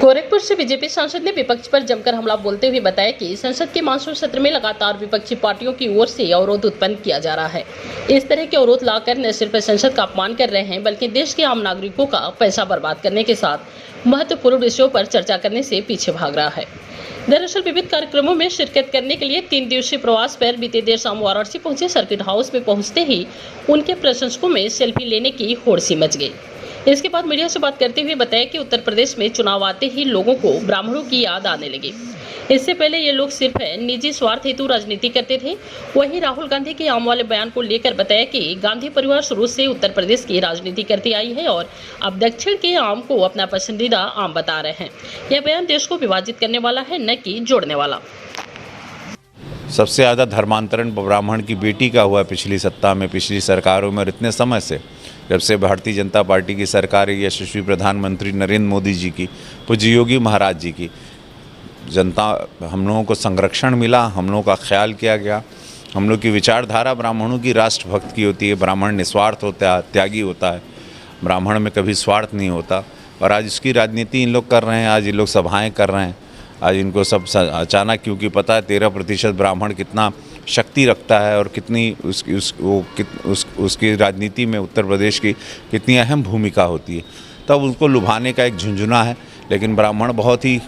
गोरखपुर से बीजेपी सांसद ने विपक्ष पर जमकर हमला बोलते हुए बताया कि संसद के मानसून सत्र में लगातार विपक्षी पार्टियों की ओर से अवरोध उत्पन्न किया जा रहा है। इस तरह के अवरोध लाकर न सिर्फ संसद का अपमान कर रहे हैं बल्कि देश के आम नागरिकों का पैसा बर्बाद करने के साथ महत्वपूर्ण विषयों पर चर्चा करने से पीछे भाग रहा है। दरअसल विविध कार्यक्रमों में शिरकत करने के लिए 3 दिवसीय प्रवास पर बीते देर शाम वाराणसी पहुंचे सर्किट हाउस में पहुंचते ही उनके प्रशंसकों में सेल्फी लेने की होड़ सी मच गई। इसके बाद मीडिया से बात करते हुए बताया कि उत्तर प्रदेश में चुनाव आते ही लोगों को ब्राह्मणों की याद आने लगी। इससे पहले ये लोग सिर्फ निजी स्वार्थ हेतु राजनीति करते थे। वहीं राहुल गांधी के आम वाले बयान को लेकर बताया कि गांधी परिवार शुरू से उत्तर प्रदेश की राजनीति करती आई है और अब दक्षिण के आम को अपना पसंदीदा आम बता रहे हैं। यह बयान देश को विभाजित करने वाला है, न कि जोड़ने वाला। सबसे ज़्यादा धर्मांतरण ब्राह्मण की बेटी का हुआ पिछली सत्ता में, पिछली सरकारों में। और इतने समय से जब से भारतीय जनता पार्टी की सरकार है, यशस्वी प्रधानमंत्री नरेंद्र मोदी जी की, पूज्य योगी महाराज जी की, जनता हम लोगों को संरक्षण मिला, हम लोगों का ख्याल किया गया। हम लोग की विचारधारा ब्राह्मणों की राष्ट्रभक्त की होती है। ब्राह्मण निस्वार्थ होता है, त्यागी होता है, ब्राह्मण में कभी स्वार्थ नहीं होता। और आज उसकी राजनीति इन लोग कर रहे हैं, आज ये लोग सभाएँ कर रहे हैं। आज इनको सब अचानक, क्योंकि पता है 13% ब्राह्मण कितना शक्ति रखता है और कितनी उसकी राजनीति में उत्तर प्रदेश की कितनी अहम भूमिका होती है, तब उनको लुभाने का एक झुंझुना है। लेकिन ब्राह्मण बहुत ही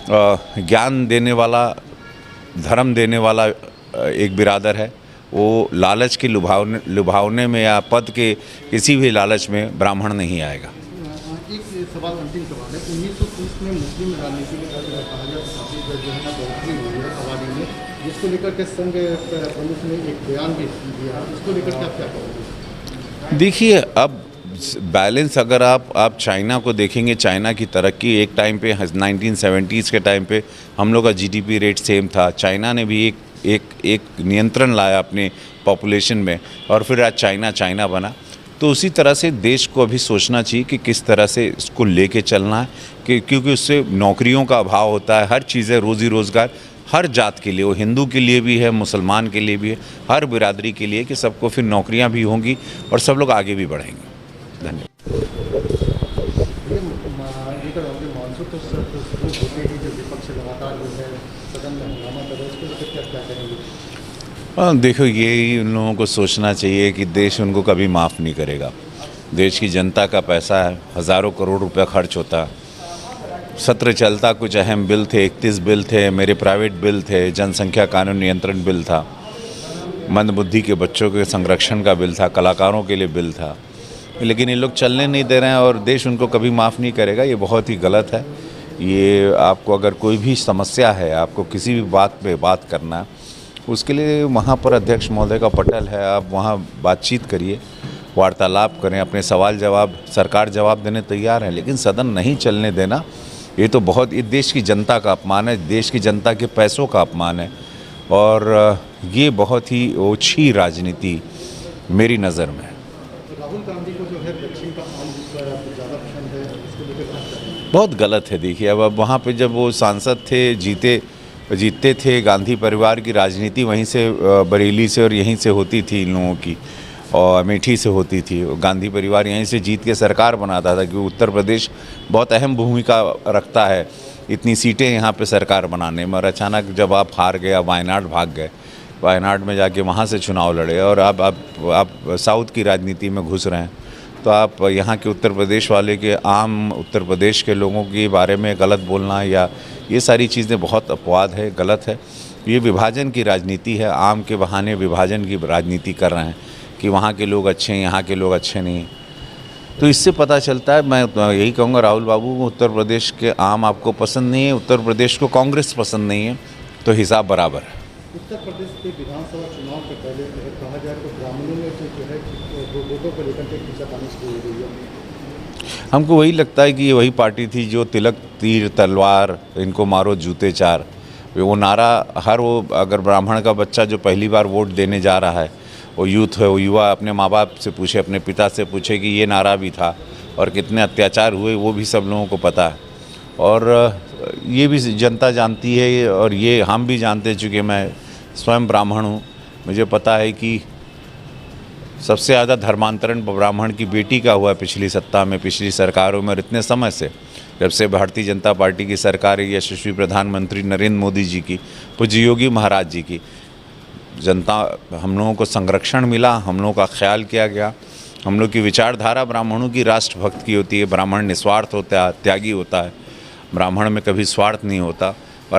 ज्ञान देने वाला, धर्म देने वाला एक बिरादर है। वो लालच के लुभावने में या पद के किसी भी लालच में ब्राह्मण नहीं आएगा। एक सवाल, अंतिम सवाल है। 1930 में मुस्लिम राजनीति में कहा गया जो है ना बढ़ोतरी हुई है आबादी में, जिसको लेकर के संघ प्रमुख ने एक बयान भी दिया। इसको लेकर क्या कहोगे? देखिए, अब बैलेंस अगर आप चाइना को देखेंगे, चाइना की तरक्की एक टाइम पे 1970s के टाइम पे हम लोग का जीडीपी रेट सेम था। चाइना ने भी एक नियंत्रण लाया अपने पॉपुलेशन में और फिर आज चाइना बना। तो उसी तरह से देश को अभी सोचना चाहिए कि किस तरह से इसको लेके चलना है, क्योंकि उससे नौकरियों का अभाव होता है। हर चीज़ें, रोज़ी रोज़गार हर जात के लिए, वो हिंदू के लिए भी है, मुसलमान के लिए भी है, हर बिरादरी के लिए, कि सबको फिर नौकरियां भी होंगी और सब लोग आगे भी बढ़ेंगे। धन्यवाद। देखो, ये उन लोगों को सोचना चाहिए कि देश उनको कभी माफ़ नहीं करेगा। देश की जनता का पैसा है, हज़ारों करोड़ रुपया खर्च होता। सत्र चलता, कुछ अहम बिल थे, 31 बिल थे, मेरे प्राइवेट बिल थे, जनसंख्या कानून नियंत्रण बिल था, मंदबुद्धि के बच्चों के संरक्षण का बिल था, कलाकारों के लिए बिल था। लेकिन ये लोग चलने नहीं दे रहे हैं और देश उनको कभी माफ़ नहीं करेगा। ये बहुत ही गलत है। ये आपको अगर कोई भी समस्या है, आपको किसी भी बात पे बात करना है, उसके लिए वहाँ पर अध्यक्ष महोदय का पटल है, आप वहाँ बातचीत करिए, वार्तालाप करें, अपने सवाल जवाब, सरकार जवाब देने तैयार है। लेकिन सदन नहीं चलने देना, ये तो बहुत, ये देश की जनता का अपमान है, देश की जनता के पैसों का अपमान है। और ये बहुत ही ओछी राजनीति मेरी नज़र में है। राहुल गांधी को जो है दक्षिण का आम ज़्यादा पसंद है, इसको लेकर बहुत गलत है। देखिए, अब वहाँ पे जब वो सांसद थे, जीतते थे, गांधी परिवार की राजनीति वहीं से, बरेली से और यहीं से होती थी इन लोगों की, और अमेठी से होती थी। गांधी परिवार यहीं से जीत के सरकार बनाता था, क्योंकि उत्तर प्रदेश बहुत अहम भूमिका रखता है इतनी सीटें यहाँ पे सरकार बनाने में। और अचानक जब आप हार गए, वायनाड भाग गए, वायनाड में जाके वहाँ से चुनाव लड़े और अब आप साउथ की राजनीति में घुस रहे हैं, तो आप यहाँ के उत्तर प्रदेश वाले के, आम उत्तर प्रदेश के लोगों के बारे में गलत बोलना, या ये सारी चीज़ें बहुत अपवाद है, गलत है। ये विभाजन की राजनीति है। आम के बहाने विभाजन की राजनीति कर रहे हैं कि वहाँ के लोग अच्छे हैं, यहाँ के लोग अच्छे नहीं। तो इससे पता चलता है, मैं यही कहूँगा राहुल बाबू को, उत्तर प्रदेश के आम आपको पसंद नहीं है, उत्तर प्रदेश को कांग्रेस पसंद नहीं है, तो हिसाब बराबर है। उत्तर प्रदेश के विधानसभा चुनाव के पहले अगर कहा जाए तो ब्राह्मणों में जो है वोटों को लेकर के खींचातानी शुरू हो गई है। हमको वही लगता है कि ये वही पार्टी थी जो तिलक तीर तलवार, इनको मारो जूते चार, वो नारा वो अगर ब्राह्मण का बच्चा जो पहली बार वोट देने जा रहा है, वो यूथ है, वो युवा, अपने माँ बाप से पूछे, अपने पिता से पूछे कि ये नारा भी था और कितने अत्याचार हुए, वो भी सब लोगों को पता है। और ये भी जनता जानती है और ये हम भी जानते, चूँकि मैं स्वयं ब्राह्मण हूँ, मुझे पता है कि सबसे ज़्यादा धर्मांतरण ब्राह्मण की बेटी का हुआ पिछली सत्ता में, पिछली सरकारों में। और इतने समय से जब से भारतीय जनता पार्टी की सरकार है, यशस्वी प्रधानमंत्री नरेंद्र मोदी जी की, पूज्य योगी महाराज जी की, जनता हम लोगों को संरक्षण मिला, हम लोगों का ख्याल किया गया। हम लोग की विचारधारा ब्राह्मणों की राष्ट्रभक्त की होती है। ब्राह्मण निस्वार्थ होता है, त्यागी होता है, ब्राह्मण में कभी स्वार्थ नहीं होता।